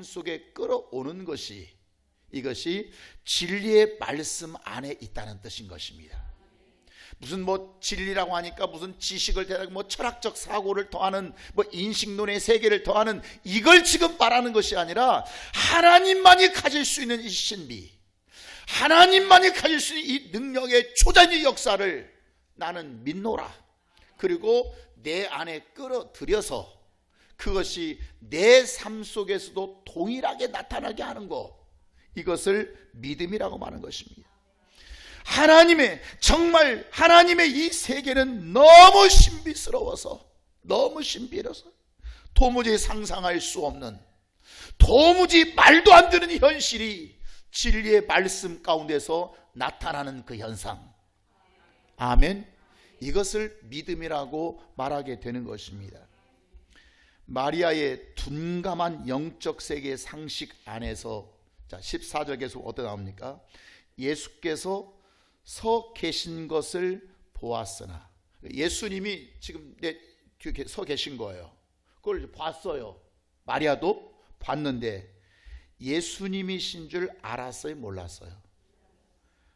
삶 속에 끌어오는 것이, 이것이 진리의 말씀 안에 있다는 뜻인 것입니다. 무슨 진리라고 하니까 무슨 지식을 대하고 철학적 사고를 더하는 인식론의 세계를 더하는 이걸 지금 말하는 것이 아니라, 하나님만이 가질 수 있는 이 신비, 하나님만이 가질 수 있는 이 능력의 초자연의 역사를 나는 믿노라. 그리고 내 안에 끌어들여서 그것이 내 삶 속에서도 동일하게 나타나게 하는 것, 이것을 믿음이라고 말하는 것입니다. 정말 하나님의 이 세계는 너무 신비스러워서, 너무 신비로서 도무지 상상할 수 없는, 도무지 말도 안 되는 현실이 진리의 말씀 가운데서 나타나는 그 현상, 아멘. 이것을 믿음이라고 말하게 되는 것입니다. 마리아의 둔감한 영적 세계의 상식 안에서, 자 14절 계속 어떻게 나옵니까? 예수께서 서 계신 것을 보았으나, 예수님이 지금 내 뒤에 서 계신 거예요. 그걸 봤어요. 마리아도 봤는데 예수님이신 줄 알았어요, 몰랐어요?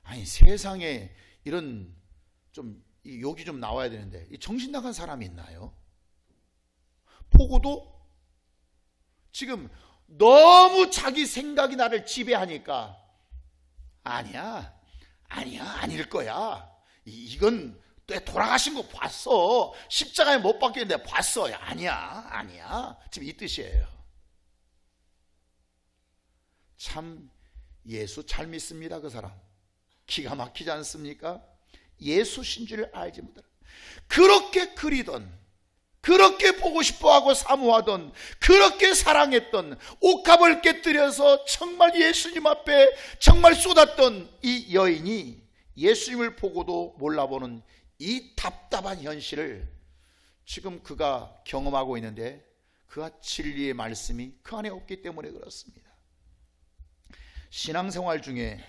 아니, 세상에 이런 좀 욕이 좀 나와야 되는데, 이 정신 나간 사람이 있나요? 보고도 지금 너무 자기 생각이 나를 지배하니까, 아닐 거야. 이건 또 돌아가신 거 봤어. 십자가에 못 박혔는데 봤어. 아니야. 지금 이 뜻이에요. 참 예수 잘 믿습니다. 그 사람 기가 막히지 않습니까? 예수신 줄 알지 못하라. 그렇게 그리던, 그렇게 보고 싶어하고 사모하던, 그렇게 사랑했던, 옷값을 깨뜨려서 정말 예수님 앞에 정말 쏟았던 이 여인이 예수님을 보고도 몰라보는 이 답답한 현실을 지금 그가 경험하고 있는데, 그가 진리의 말씀이 그 안에 없기 때문에 그렇습니다. 신앙생활 중에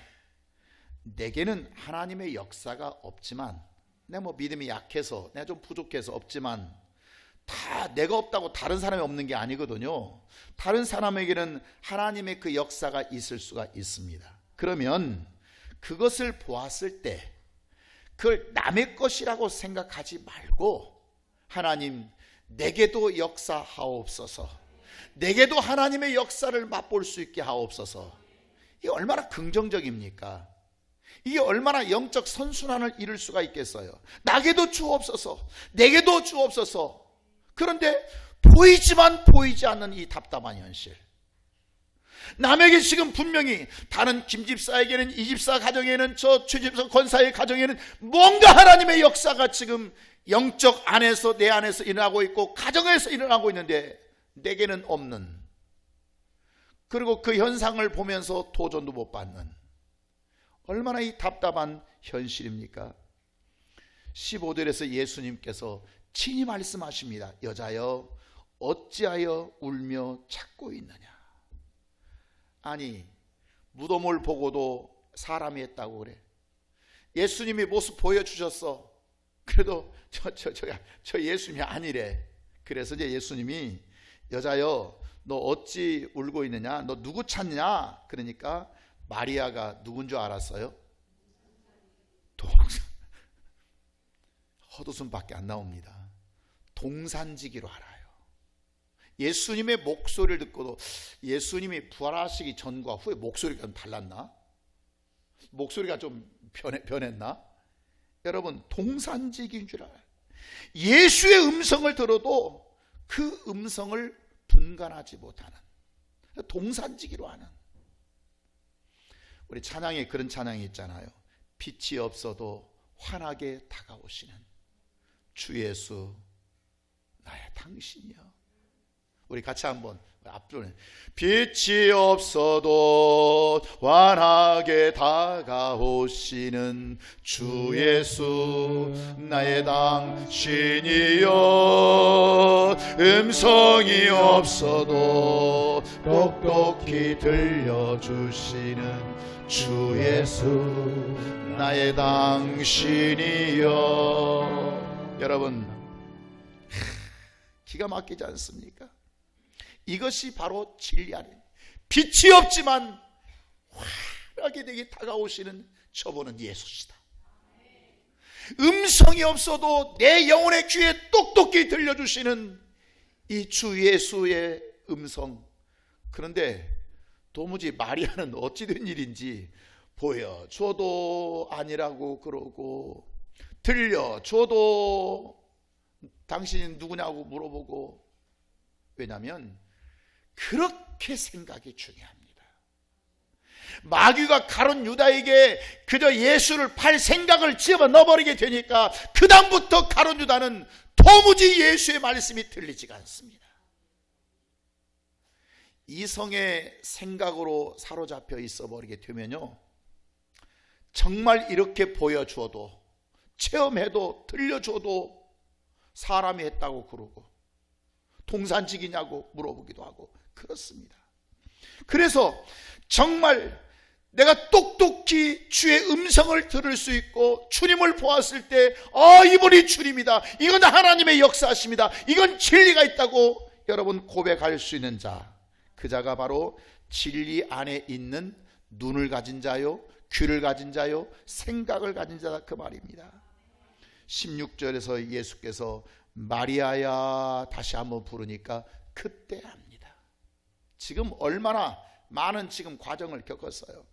내게는 하나님의 역사가 없지만, 내가 믿음이 약해서, 내가 좀 부족해서 없지만, 다 내가 없다고 다른 사람이 없는 게 아니거든요. 다른 사람에게는 하나님의 그 역사가 있을 수가 있습니다. 그러면 그것을 보았을 때 그걸 남의 것이라고 생각하지 말고, 하나님 내게도 역사하옵소서, 내게도 하나님의 역사를 맛볼 수 있게 하옵소서. 이게 얼마나 긍정적입니까? 이게 얼마나 영적 선순환을 이룰 수가 있겠어요. 나게도 주옵소서, 내게도 주옵소서. 그런데 보이지만 보이지 않는 이 답답한 현실, 남에게 지금 분명히 다른 김집사에게는, 이집사 가정에는, 저 최집사 권사의 가정에는 뭔가 하나님의 역사가 지금 영적 안에서, 내 안에서 일어나고 있고 가정에서 일어나고 있는데 내게는 없는, 그리고 그 현상을 보면서 도전도 못 받는, 얼마나 이 답답한 현실입니까? 15절에서 예수님께서 친히 말씀하십니다. 여자여 어찌하여 울며 찾고 있느냐. 아니, 무덤을 보고도 사람이 했다고 그래. 예수님이 모습 보여주셨어. 그래도 저 예수님이 아니래. 그래서 이제 예수님이 여자여 너 어찌 울고 있느냐, 너 누구 찾냐. 그러니까 마리아가 누군 줄 알았어요? 헛웃음밖에 안 나옵니다. 동산지기로 알아요. 예수님의 목소리를 듣고도, 예수님이 부활하시기 전과 후에 목소리가 좀 달랐나? 목소리가 좀 변했나? 여러분, 동산지기인 줄 알아요. 예수의 음성을 들어도 그 음성을 분간하지 못하는, 동산지기로 하는. 우리 찬양에 그런 찬양이 있잖아요. 빛이 없어도 환하게 다가오시는 주 예수 나의 당신이여. 우리 같이 한번 앞부분에 빛이 없어도 환하게 다가오시는 주 예수 나의 당신이여. 음성이 없어도 똑똑히 들려주시는 주 예수 나의 당신이여. 여러분, 기가 막히지 않습니까? 이것이 바로 진리 안에, 빛이 없지만 환하게 내게 다가오시는 저분은 예수시다. 음성이 없어도 내 영혼의 귀에 똑똑히 들려주시는 이 주 예수의 음성. 그런데 도무지 마리아는 어찌된 일인지 보여줘도 아니라고 그러고, 들려줘도 당신이 누구냐고 물어보고. 왜냐하면 그렇게 생각이 중요합니다. 마귀가 가룟 유다에게 그저 예수를 팔 생각을 집어넣어버리게 되니까 그 다음부터 가룟 유다는 도무지 예수의 말씀이 들리지가 않습니다. 이성의 생각으로 사로잡혀 있어버리게 되면요, 정말 이렇게 보여줘도, 체험해도, 들려줘도 사람이 했다고 그러고, 동산직이냐고 물어보기도 하고 그렇습니다. 그래서 정말 내가 똑똑히 주의 음성을 들을 수 있고 주님을 보았을 때 이분이 주님이다, 이건 하나님의 역사십니다, 이건 진리가 있다고 여러분 고백할 수 있는 자, 그 자가 바로 진리 안에 있는 눈을 가진 자요, 귀를 가진 자요, 생각을 가진 자다, 그 말입니다. 16절에서 예수께서 마리아야 다시 한번 부르니까 그때 합니다. 지금 얼마나 많은 지금 과정을 겪었어요.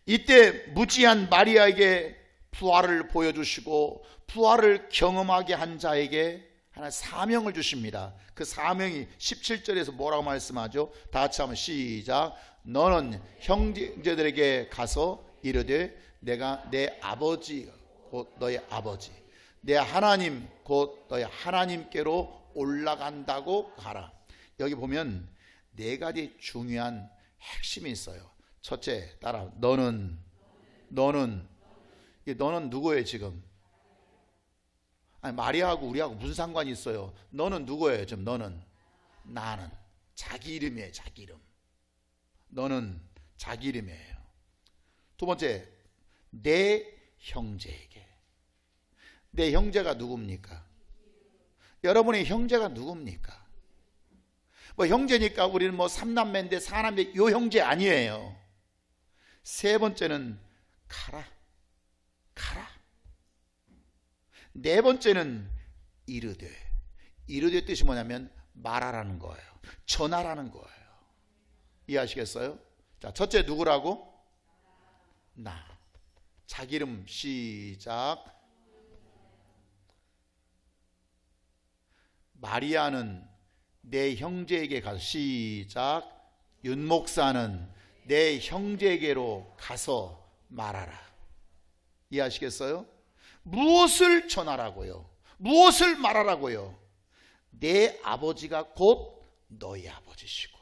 이때 무지한 마리아에게 부활을 보여주시고 부활을 경험하게 한 자에게 하나 사명을 주십니다. 그 사명이 17절에서 뭐라고 말씀하죠? 다 같이 한번 시작. 너는 형제들에게 가서 이르되 내가 내 아버지 곧 너의 아버지, 내 하나님 곧 너의 하나님께로 올라간다고 가라. 여기 보면 네 가지 중요한 핵심이 있어요. 첫째, 따라. 너는 누구예요 지금? 아니, 마리아하고 우리하고 무슨 상관이 있어요? 너는 누구예요 지금? 너는? 나는. 자기 이름이에요, 자기 이름. 너는 자기 이름이에요. 두 번째, 내 형제에게. 내 형제가 누굽니까? 여러분의 형제가 누굽니까? 뭐 형제니까 우리는 뭐 삼남매인데 사남매, 요 형제 아니에요. 세 번째는 가라. 네 번째는 이르되. 이르되 뜻이 뭐냐면 말하라는 거예요. 전하라는 거예요. 이해하시겠어요? 자, 첫째 누구라고? 나. 자기 이름 시작. 마리아는 내 형제에게 가서 시작. 윤 목사는 내 형제에게로 가서 말하라. 이해하시겠어요? 무엇을 전하라고요? 무엇을 말하라고요? 내 아버지가 곧 너희 아버지시고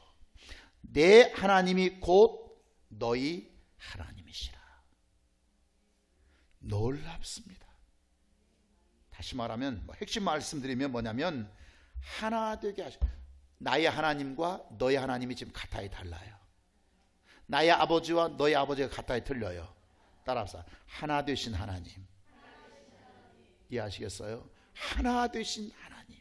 내 하나님이 곧 너희 하나님이시라. 놀랍습니다. 다시 말하면 핵심 말씀드리면 뭐냐면 하나 되게 하시고, 나의 하나님과 너의 하나님이 지금 가타이 달라요. 나의 아버지와 너의 아버지가 가타이 틀려요. 따라서 하나 되신 하나님. 이해하시겠어요? 하나 되신 하나님.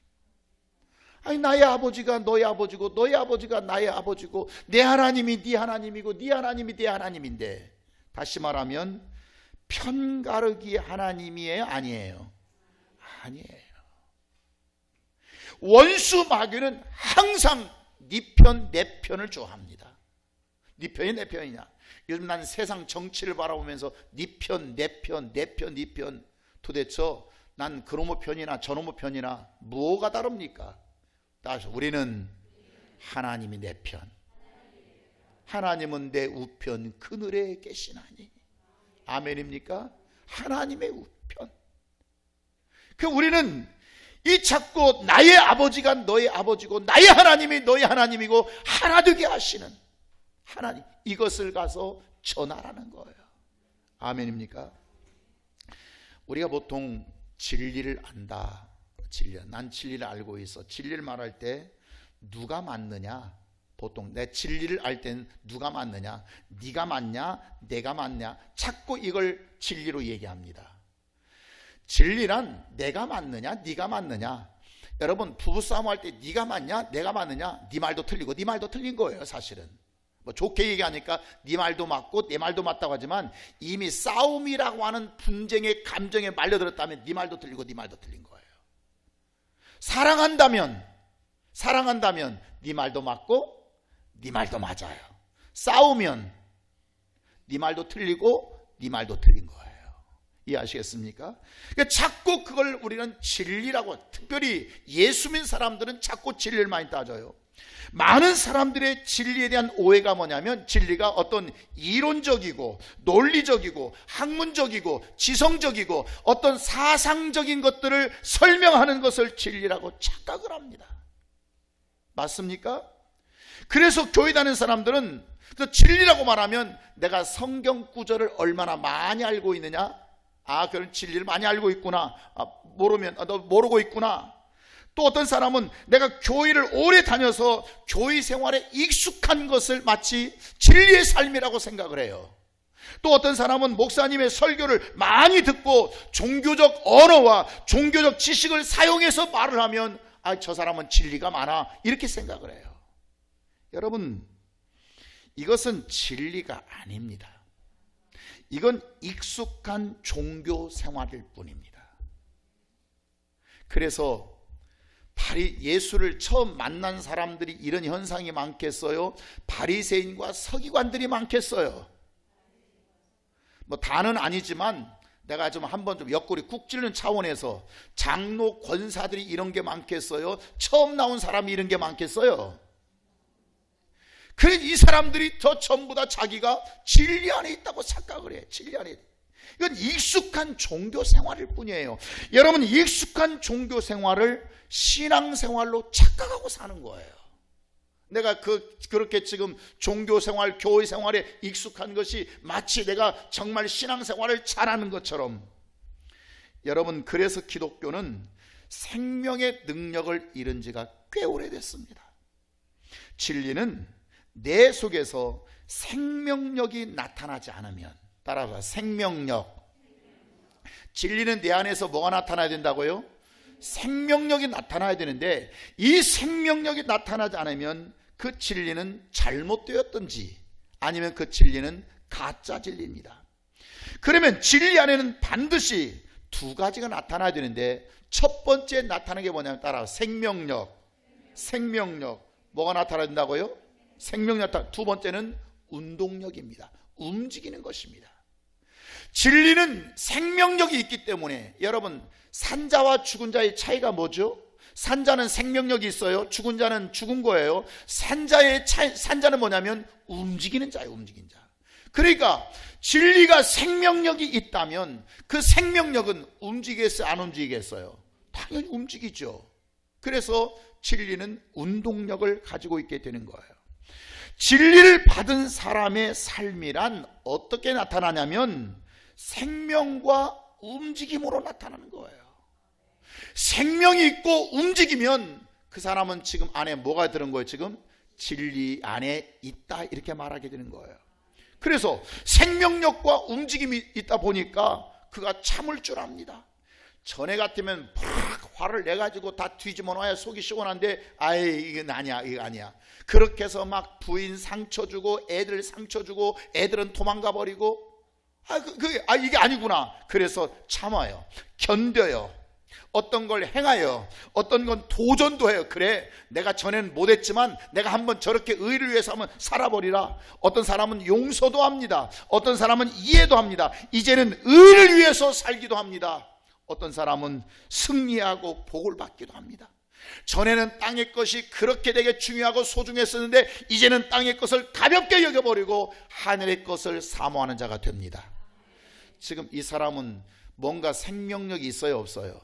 아니, 나의 아버지가 너의 아버지고 너의 아버지가 나의 아버지고 내 하나님이 네 하나님이고 네 하나님이 내 하나님인데, 다시 말하면 편가르기 하나님이에요, 아니에요? 아니에요. 원수 마귀는 항상 네 편, 내 편을 좋아합니다. 네 편이 내 편이냐? 요즘 난 세상 정치를 바라보면서 네 편, 내 편, 내 편, 네 편, 도대체 난 그놈의 편이나 저놈의 편이나 뭐가 다릅니까? 따라서 우리는 하나님이 내 편, 하나님은 내 우편 그늘에 계시나니. 아멘입니까? 하나님의 우편. 그 우리는 이 자꾸 나의 아버지가 너의 아버지고 나의 하나님이 너의 하나님이고 하나 되게 하시는 하나님, 이것을 가서 전하라는 거예요. 아멘입니까? 우리가 보통 진리를 안다, 난 진리를 알고 있어, 진리를 말할 때 누가 맞느냐, 보통 내 진리를 알 때는 누가 맞느냐, 네가 맞냐 내가 맞냐, 자꾸 이걸 진리로 얘기합니다. 진리란 내가 맞느냐 네가 맞느냐, 여러분, 부부싸움 할 때 네가 맞냐 내가 맞느냐, 네 말도 틀리고 네 말도 틀린 거예요. 사실은 뭐 좋게 얘기하니까 네 말도 맞고 내 말도 맞다고 하지만 이미 싸움이라고 하는 분쟁의 감정에 말려들었다면 네 말도 틀리고 네 말도 틀린 거예요. 사랑한다면 네 말도 맞고 네 말도 맞아요. 싸우면 네 말도 틀리고 네 말도 틀린 거예요. 이해하시겠습니까? 그러니까 자꾸 그걸 우리는 진리라고, 특별히 예수 믿는 사람들은 자꾸 진리를 많이 따져요. 많은 사람들의 진리에 대한 오해가 뭐냐면, 진리가 어떤 이론적이고 논리적이고 학문적이고 지성적이고 어떤 사상적인 것들을 설명하는 것을 진리라고 착각을 합니다. 맞습니까? 그래서 교회 다니는 사람들은 그 진리라고 말하면 내가 성경 구절을 얼마나 많이 알고 있느냐, 그런 진리를 많이 알고 있구나, 모르면 너 모르고 있구나. 또 어떤 사람은 내가 교회를 오래 다녀서 교회 생활에 익숙한 것을 마치 진리의 삶이라고 생각을 해요. 또 어떤 사람은 목사님의 설교를 많이 듣고 종교적 언어와 종교적 지식을 사용해서 말을 하면 저 사람은 진리가 많아, 이렇게 생각을 해요. 여러분, 이것은 진리가 아닙니다. 이건 익숙한 종교 생활일 뿐입니다. 그래서 예수를 처음 만난 사람들이 이런 현상이 많겠어요? 바리새인과 서기관들이 많겠어요? 뭐 다는 아니지만 내가 좀 한번 좀 옆구리 쿡 찌르는 차원에서 장로 권사들이 이런 게 많겠어요? 처음 나온 사람이 이런 게 많겠어요? 그래서 이 사람들이 전부 다 자기가 진리 안에 있다고 착각을 해. 진리 안에. 이건 익숙한 종교 생활일 뿐이에요. 여러분, 익숙한 종교 생활을 신앙생활로 착각하고 사는 거예요. 내가 그렇게 지금 종교 생활, 교회 생활에 익숙한 것이 마치 내가 정말 신앙생활을 잘하는 것처럼. 여러분, 그래서 기독교는 생명의 능력을 잃은 지가 꽤 오래됐습니다. 진리는 내 속에서 생명력이 나타나지 않으면, 따라서 생명력, 진리는 내 안에서 뭐가 나타나야 된다고요? 생명력이 나타나야 되는데, 이 생명력이 나타나지 않으면 그 진리는 잘못되었든지 아니면 그 진리는 가짜 진리입니다. 그러면 진리 안에는 반드시 두 가지가 나타나야 되는데, 첫 번째 나타나는 게 뭐냐면 따라 생명력. 뭐가 나타나야 된다고요? 생명력. 두 번째는 운동력입니다. 움직이는 것입니다. 진리는 생명력이 있기 때문에, 여러분, 산자와 죽은 자의 차이가 뭐죠? 산자는 생명력이 있어요. 죽은 자는 죽은 거예요. 산자는 뭐냐면 움직이는 자예요. 움직이는 자. 그러니까 진리가 생명력이 있다면 그 생명력은 움직이겠어요? 안 움직이겠어요? 당연히 움직이죠. 그래서 진리는 운동력을 가지고 있게 되는 거예요. 진리를 받은 사람의 삶이란 어떻게 나타나냐면 생명과 움직임으로 나타나는 거예요. 생명이 있고 움직이면 그 사람은 지금 안에 뭐가 들은 거예요? 지금 진리 안에 있다, 이렇게 말하게 되는 거예요. 그래서 생명력과 움직임이 있다 보니까 그가 참을 줄 압니다. 전에 같으면 막 화를 내가지고 다 뒤집어 놔야 속이 시원한데, 이건 아니야, 이거 아니야. 그렇게 해서 막 부인 상처 주고 애들 상처 주고 애들은 도망가 버리고, 이게 아니구나. 그래서 참아요. 견뎌요. 어떤 걸 행하여, 어떤 건 도전도 해요. 그래, 내가 전에는 못했지만 내가 한번 저렇게 의를 위해서 한번 살아버리라. 어떤 사람은 용서도 합니다. 어떤 사람은 이해도 합니다. 이제는 의를 위해서 살기도 합니다. 어떤 사람은 승리하고 복을 받기도 합니다. 전에는 땅의 것이 그렇게 되게 중요하고 소중했었는데 이제는 땅의 것을 가볍게 여겨버리고 하늘의 것을 사모하는 자가 됩니다. 지금 이 사람은 뭔가 생명력이 있어요, 없어요?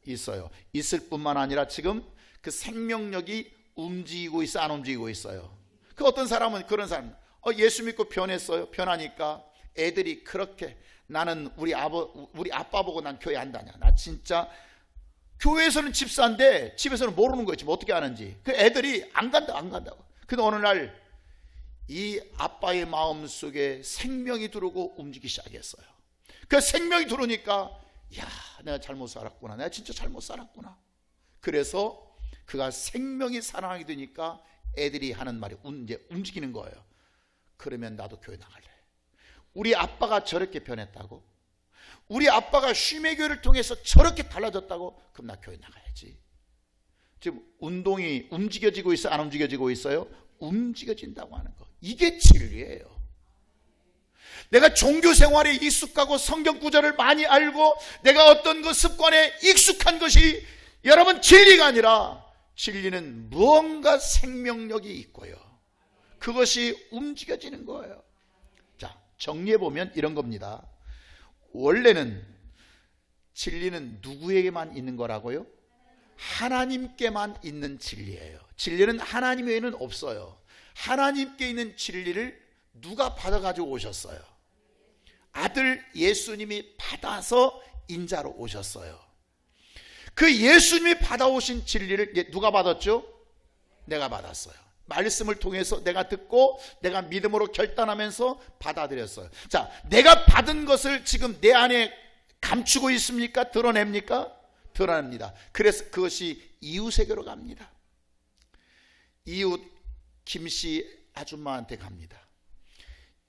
있어요. 있을 뿐만 아니라 지금 그 생명력이 움직이고 있어, 안 움직이고 있어요? 그 어떤 사람은 그런 사람, 예수 믿고 변했어요. 변하니까 애들이 그렇게, 나는 우리 아빠 보고 난 교회 안 다녀. 나 진짜 교회에서는 집사인데 집에서는 모르는 거지, 뭐 어떻게 아는지. 그 애들이 안 간다고. 근데 어느 날 이 아빠의 마음 속에 생명이 들어오고 움직이기 시작했어요. 그 생명이 들어오니까, 내가 잘못 살았구나. 내가 진짜 잘못 살았구나. 그래서 그가 생명이 살아나게 되니까 애들이 하는 말이 이제 움직이는 거예요. 그러면 나도 교회 나갈래. 우리 아빠가 저렇게 변했다고? 우리 아빠가 쉼의교회를 통해서 저렇게 달라졌다고? 그럼 나 교회 나가야지. 지금 운동이 움직여지고 있어요? 안 움직여지고 있어요? 움직여진다고 하는 거. 이게 진리예요. 내가 종교 생활에 익숙하고 성경 구절을 많이 알고 내가 어떤 그 습관에 익숙한 것이 여러분 진리가 아니라, 진리는 무언가 생명력이 있고요, 그것이 움직여지는 거예요. 자, 정리해보면 이런 겁니다. 원래는 진리는 누구에게만 있는 거라고요? 하나님께만 있는 진리예요. 진리는 하나님 외에는 없어요. 하나님께 있는 진리를 누가 받아가지고 오셨어요? 아들 예수님이 받아서 인자로 오셨어요. 그 예수님이 받아오신 진리를 누가 받았죠? 내가 받았어요. 말씀을 통해서 내가 듣고 내가 믿음으로 결단하면서 받아들였어요. 자, 내가 받은 것을 지금 내 안에 감추고 있습니까? 드러냅니까? 드러냅니다. 그래서 그것이 이웃에게로 갑니다. 이웃 김씨 아줌마한테 갑니다.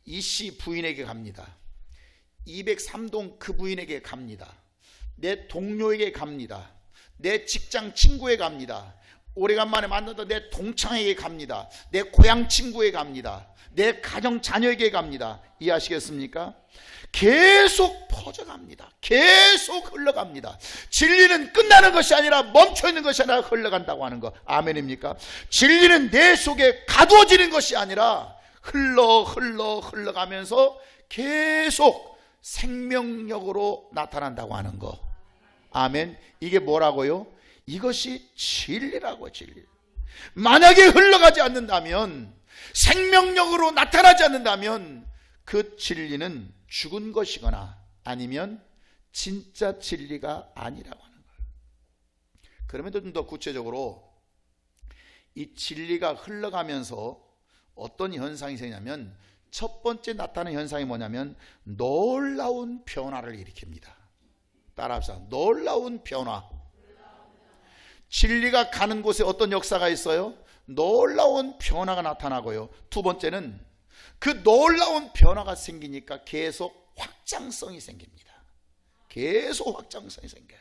이씨 부인에게 갑니다. 203동 그 부인에게 갑니다. 내 동료에게 갑니다. 내 직장 친구에게 갑니다. 오래간만에 만나던 내 동창에게 갑니다. 내 고향 친구에게 갑니다. 내 가정 자녀에게 갑니다. 이해하시겠습니까? 계속 퍼져갑니다. 계속 흘러갑니다. 진리는 끝나는 것이 아니라 멈춰있는 것이 아니라 흘러간다고 하는 거, 아멘입니까? 진리는 내 속에 가두어지는 것이 아니라 흘러가면서 계속 생명력으로 나타난다고 하는 거, 아멘. 이게 뭐라고요? 이것이 진리라고. 진리. 만약에 흘러가지 않는다면, 생명력으로 나타나지 않는다면 그 진리는 죽은 것이거나 아니면 진짜 진리가 아니라고 하는 거예요. 그러면 좀 더 구체적으로 이 진리가 흘러가면서 어떤 현상이 생기냐면, 첫 번째 나타나는 현상이 뭐냐면 놀라운 변화를 일으킵니다. 따라합시다. 놀라운 변화. 진리가 가는 곳에 어떤 역사가 있어요? 놀라운 변화가 나타나고요. 두 번째는 그 놀라운 변화가 생기니까 계속 확장성이 생깁니다. 계속 확장성이 생겨요.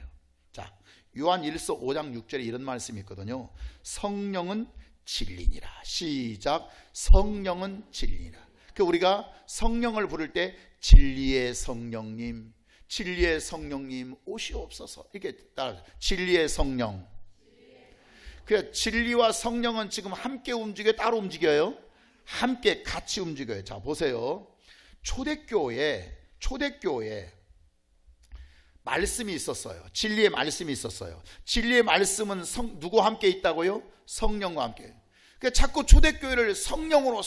자, 요한 1서 5장 6절에 이런 말씀이 있거든요. 성령은 진리니라. 시작. 성령은 진리니라. 그 우리가 성령을 부를 때 진리의 성령님, 진리의 성령님 오시옵소서, 이렇게 따라. 진리의 성령. 그 진리와 성령은 지금 함께 움직여요? 따로 움직여요? 함께 같이 움직여요. 자, 보세요. 초대교회에 말씀이 있었어요. 진리의 말씀이 있었어요. 진리의 말씀은 누구와 함께 있다고요? 성령과 함께. 그러니까 자꾸 초대교회를 성령으로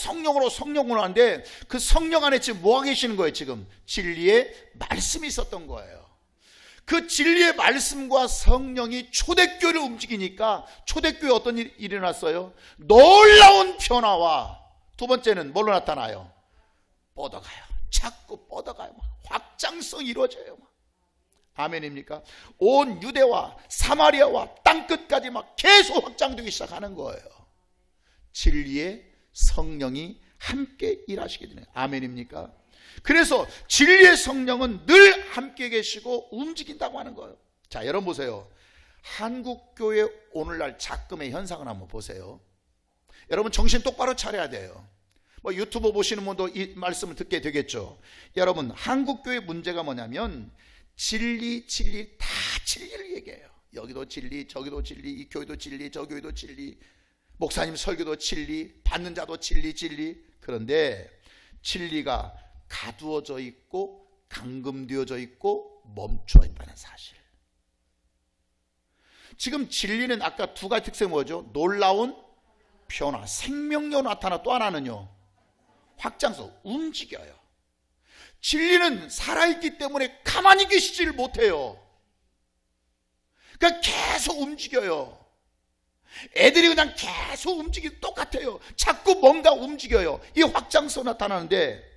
하는데, 그 성령 안에 지금 뭐가 계시는 거예요? 지금 진리의 말씀이 있었던 거예요. 그 진리의 말씀과 성령이 초대교회를 움직이니까 초대교회에 어떤 일이 일어났어요? 놀라운 변화와, 두 번째는 뭘로 나타나요? 뻗어가요. 자꾸 뻗어가요. 확장성이 이루어져요. 아멘입니까? 온 유대와 사마리아와 땅끝까지 막 계속 확장되기 시작하는 거예요. 진리의 성령이 함께 일하시게 되는, 아멘입니까? 그래서 진리의 성령은 늘 함께 계시고 움직인다고 하는 거예요. 자, 여러분 보세요. 한국교회 오늘날 작금의 현상을 한번 보세요. 여러분 정신 똑바로 차려야 돼요. 뭐 유튜브 보시는 분도 이 말씀을 듣게 되겠죠. 여러분, 한국교회 문제가 뭐냐면 진리 다 진리를 얘기해요. 여기도 진리, 저기도 진리, 이 교회도 진리, 저 교회도 진리, 목사님 설교도 진리, 받는 자도 진리. 그런데 진리가 가두어져 있고 감금되어져 있고 멈춰 있다는 사실. 지금 진리는 아까 두 가지 특성이 뭐죠? 놀라운 변화, 생명력 나타나, 또 하나는요, 확장성, 움직여요. 진리는 살아있기 때문에 가만히 계시지를 못해요. 그러니까 계속 움직여요. 애들이 그냥 계속 움직이고 똑같아요. 자꾸 뭔가 움직여요. 이 확장성 나타나는데,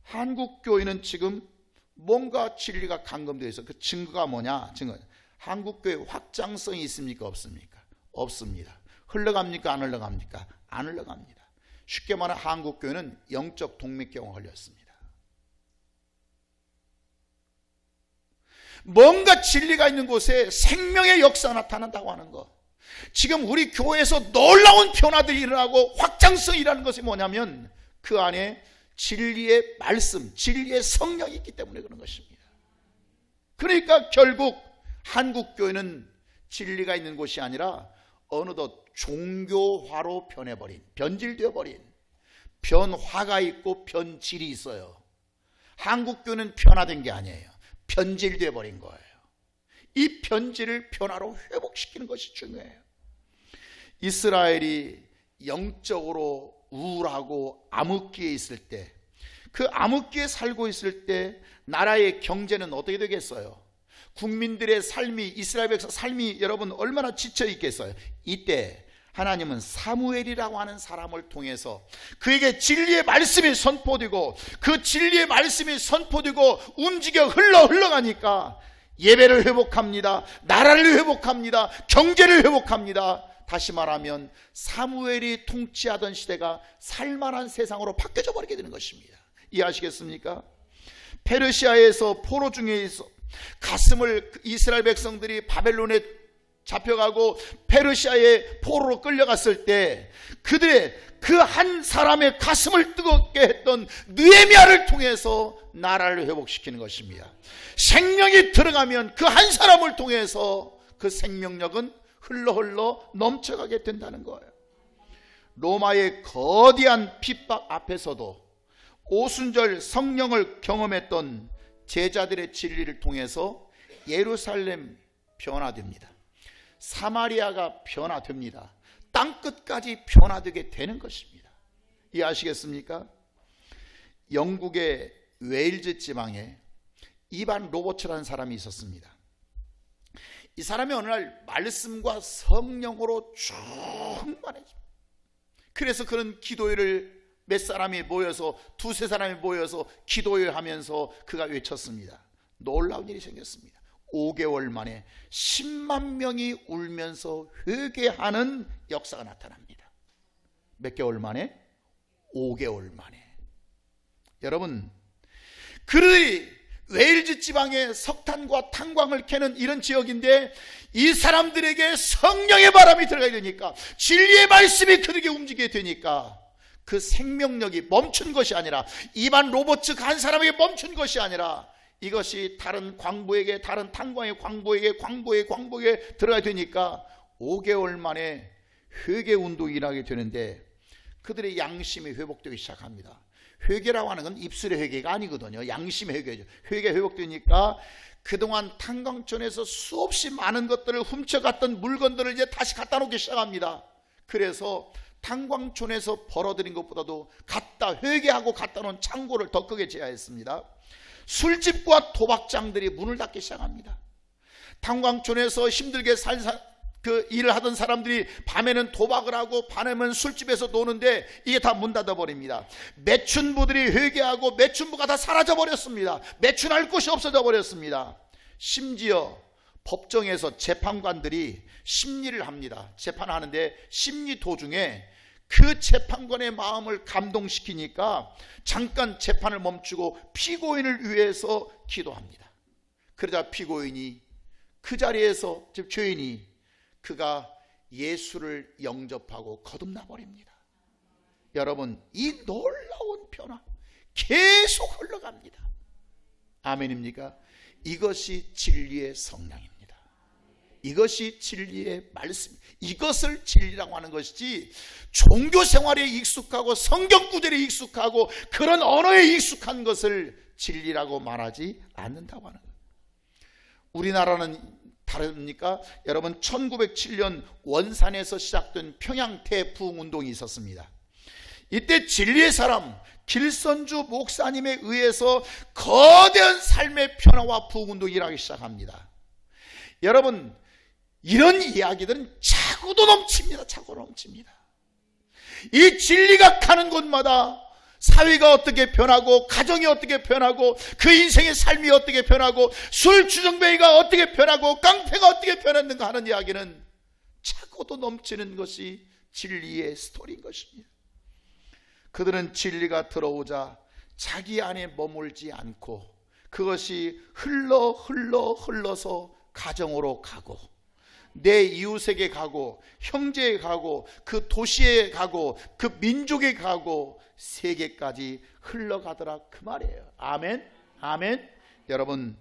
한국 교회는 지금 뭔가 진리가 감금되어 있어. 그 증거가 뭐냐? 증거. 한국교회 확장성이 있습니까? 없습니까? 없습니다. 흘러갑니까? 안 흘러갑니까? 안 흘러갑니다. 쉽게 말하면 한국교회는 영적 동맥경화 걸렸습니다. 뭔가 진리가 있는 곳에 생명의 역사가 나타난다고 하는 것. 지금 우리 교회에서 놀라운 변화들이 일어나고 확장성이 일어나는 것이 뭐냐면 그 안에 진리의 말씀, 진리의 성령이 있기 때문에 그런 것입니다. 그러니까 결국 한국교회는 진리가 있는 곳이 아니라 어느덧 종교화로 변해버린, 변질되어버린, 변화가 있고 변질이 있어요. 한국교회는 변화된 게 아니에요. 변질되어 버린 거예요. 이 변질을 변화로 회복시키는 것이 중요해요. 이스라엘이 영적으로 우울하고 암흑기에 있을 때, 그 암흑기에 살고 있을 때 나라의 경제는 어떻게 되겠어요? 국민들의 삶이, 이스라엘 백성 삶이 여러분 얼마나 지쳐 있겠어요? 이때 하나님은 사무엘이라고 하는 사람을 통해서 그에게 진리의 말씀이 선포되고, 그 진리의 말씀이 선포되고 움직여 흘러가니까 예배를 회복합니다. 나라를 회복합니다. 경제를 회복합니다. 다시 말하면 사무엘이 통치하던 시대가 살만한 세상으로 바뀌어져 버리게 되는 것입니다. 이해하시겠습니까? 페르시아에서 포로 중에 있어 가슴을 이스라엘 백성들이 바벨론에 잡혀가고 페르시아의 포로로 끌려갔을 때 그들의 그 한 사람의 가슴을 뜨겁게 했던 느헤미야를 통해서 나라를 회복시키는 것입니다. 생명이 들어가면 그 한 사람을 통해서 그 생명력은 흘러 넘쳐가게 된다는 거예요. 로마의 거대한 핍박 앞에서도 오순절 성령을 경험했던 제자들의 진리를 통해서 예루살렘 변화됩니다. 사마리아가 변화됩니다. 땅끝까지 변화되게 되는 것입니다. 이해하시겠습니까? 영국의 웨일즈 지방에 이반 로버츠라는 사람이 있었습니다. 이 사람이 어느 날 말씀과 성령으로 충만해집니다. 그래서 그런 기도회를 몇 사람이 모여서, 두세 사람이 모여서 기도회를 하면서 그가 외쳤습니다. 놀라운 일이 생겼습니다. 5개월 만에 10만 명이 울면서 회개하는 역사가 나타납니다. 몇 개월 만에? 5개월 만에. 여러분, 그들이 웨일즈 지방에 석탄과 탄광을 캐는 이런 지역인데 이 사람들에게 성령의 바람이 들어가야 되니까, 진리의 말씀이 그들에게 움직이게 되니까 그 생명력이 멈춘 것이 아니라, 이반 로버츠 한 사람에게 멈춘 것이 아니라 이것이 다른 광부에게, 다른 탄광의 광부에게 들어가야 되니까 5개월 만에 회개 운동이 일어나게 되는데 그들의 양심이 회복되기 시작합니다. 회개라고 하는 건 입술의 회개가 아니거든요. 양심의 회개죠. 회개 회복되니까 그동안 탄광촌에서 수없이 많은 것들을 훔쳐갔던 물건들을 이제 다시 갖다 놓기 시작합니다. 그래서 탄광촌에서 벌어들인 것보다도 회개하고 갖다 놓은 창고를 더 크게 제하했습니다. 술집과 도박장들이 문을 닫기 시작합니다. 탄광촌에서 힘들게 그 일을 하던 사람들이 밤에는 도박을 하고 밤에는 술집에서 노는데 이게 다 문 닫아버립니다. 매춘부들이 회개하고 매춘부가 다 사라져버렸습니다. 매춘할 곳이 없어져 버렸습니다. 심지어 법정에서 재판관들이 심리를 합니다. 재판하는데 심리 도중에 그 재판관의 마음을 감동시키니까 잠깐 재판을 멈추고 피고인을 위해서 기도합니다. 그러자 피고인이 그 자리에서, 즉 죄인이, 그가 예수를 영접하고 거듭나 버립니다. 여러분, 이 놀라운 변화 계속 흘러갑니다. 아멘입니까? 이것이 진리의 성령입니다. 이것이 진리의 말씀, 이것을 진리라고 하는 것이지 종교 생활에 익숙하고 성경 구절에 익숙하고 그런 언어에 익숙한 것을 진리라고 말하지 않는다고 하는 거예요. 우리나라는 다릅니까? 여러분, 1907년 원산에서 시작된 평양 대부흥 운동이 있었습니다. 이때 진리의 사람 길선주 목사님에 의해서 거대한 삶의 변화와 부흥 운동이 일어나기 시작합니다. 여러분, 이런 이야기들은 차고도 넘칩니다. 차고 넘칩니다. 이 진리가 가는 곳마다 사회가 어떻게 변하고 가정이 어떻게 변하고 그 인생의 삶이 어떻게 변하고 술 주정뱅이가 어떻게 변하고 깡패가 어떻게 변했는가 하는 이야기는 차고도 넘치는 것이 진리의 스토리인 것입니다. 그들은 진리가 들어오자 자기 안에 머물지 않고 그것이 흘러서 가정으로 가고 내 이웃에게 가고 형제에 가고 그 도시에 가고 그 민족에 가고 세계까지 흘러가더라 그 말이에요. 아멘. 아멘. 여러분,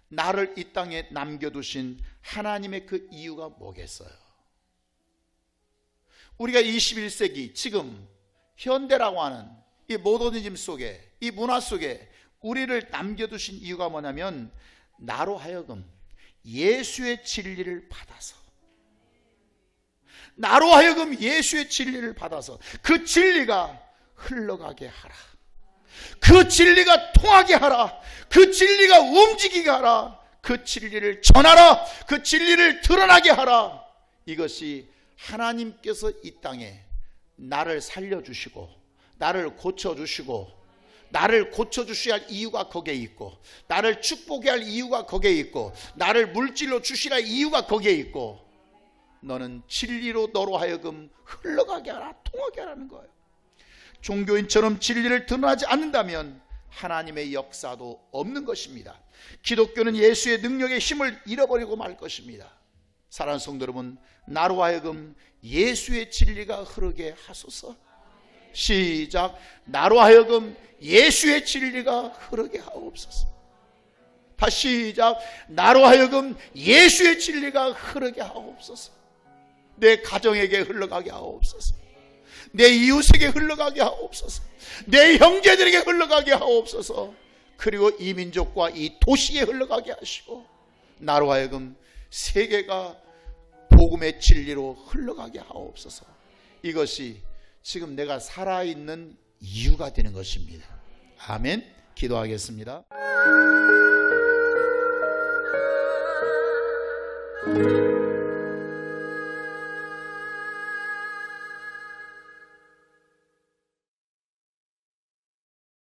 나를 이 땅에 남겨두신 하나님의 그 이유가 뭐겠어요? 우리가 21세기 지금 현대라고 하는 이 모더니즘 속에, 이 문화 속에 우리를 남겨두신 이유가 뭐냐면 나로 하여금 예수의 진리를 받아서, 나로 하여금 예수의 진리를 받아서 그 진리가 흘러가게 하라, 그 진리가 통하게 하라, 그 진리가 움직이게 하라, 그 진리를 전하라, 그 진리를 드러나게 하라. 이것이 하나님께서 이 땅에 나를 살려주시고 나를 고쳐주시고 나를 고쳐주셔야 할 이유가 거기에 있고 나를 축복해야 할 이유가 거기에 있고 나를 물질로 주시라 할 이유가 거기에 있고 너는 진리로 너로 하여금 흘러가게 하라, 통하게 하라는 거예요. 종교인처럼 진리를 드러나지 않는다면 하나님의 역사도 없는 것입니다. 기독교는 예수의 능력의 힘을 잃어버리고 말 것입니다. 사랑하는 성도 여러분, 나로 하여금 예수의 진리가 흐르게 하소서. 시작. 나로 하여금 예수의 진리가 흐르게 하옵소서. 다시 시작. 나로 하여금 예수의 진리가 흐르게 하옵소서. 내 가정에게 흘러가게 하옵소서. 내 이웃에게 흘러가게 하옵소서. 내 형제들에게 흘러가게 하옵소서. 그리고 이 민족과 이 도시에 흘러가게 하시고 나로 하여금 세계가 복음의 진리로 흘러가게 하옵소서. 이것이 지금 내가 살아있는 이유가 되는 것입니다. 아멘. 기도하겠습니다.